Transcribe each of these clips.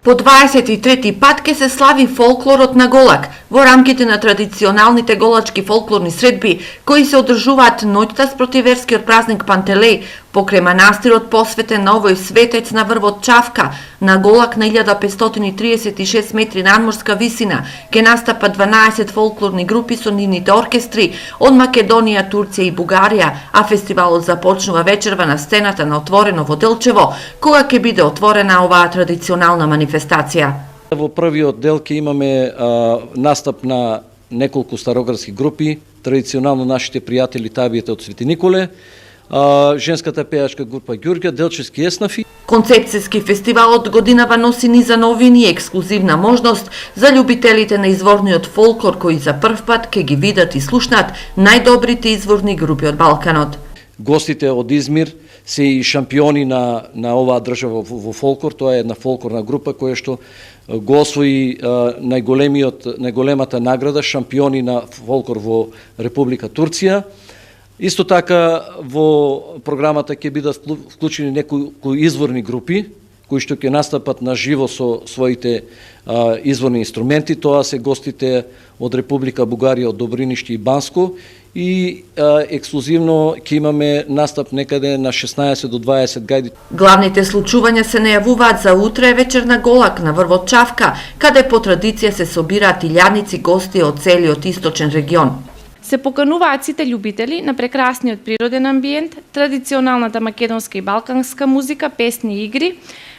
По 23 пат ке се слави фолклорот на Голак во рамките на традиционалните голачки фолклорни средби кои се одржуваат ноќта спроти верскиот празник Пантелеј покрај манастирот посветен на овој светец на врвот Чавка на Голак на 1536 метри надморска висина ке настапат 12 фолклорни групи со нивните оркестри од Македонија, Турција и Бугарија, а фестивалот започнува вечерва на сцената на отворено во Делчево, кога ќе биде отворена оваа традиционална манифестација. Во првиот дел ќе имаме настап на неколку староградски групи, традиционално нашите пријатели табијата од Свети Николе, женската пејачка група Ѓурѓа, делчевски еснафи. Концепцијски фестивалот годинава носи низа новини и ексклузивна можност за љубителите на изворниот фолклор кои за прв пат ќе ги видат и слушнат најдобрите изворни групи од Балканот. Гостите од Измир се и шампиони на оваа држава во фолклор. Тоа е една фолклорна група која што го освои најголемата награда шампиони на фолклор во Република Турција. Исто така во програмата ќе бидат вклучени некои изворни групи кои што ќе настапат на живо со своите изворни инструменти. Тоа се гостите од Република Бугарија, од Добриниште и Банско, и ексклузивно ќе имаме настап некаде на 16 до 20 гајди. Главните случувања се најавуваат за утре вечер на Голак на врвот Чавка, каде по традиција се собираат илјадници гости од целиот источен регион. Се покануваат сите љубители на прекрасниот природен амбиент, традиционалната македонска и балканска музика, песни и игри,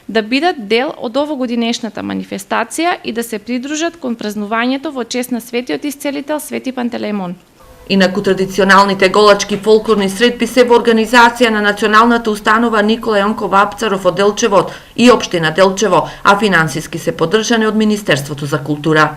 да бидат дел од овогодинешната манифестација и да се придружат кон празнувањето во чест на светиот исцелител Свети Пантелејмон. Инаку традиционалните голачки фолклорни средби се во организација на Националната установа Никола Јонков Апцаров од Делчево и општина Делчево, а финансиски се поддржани од Министерството за култура.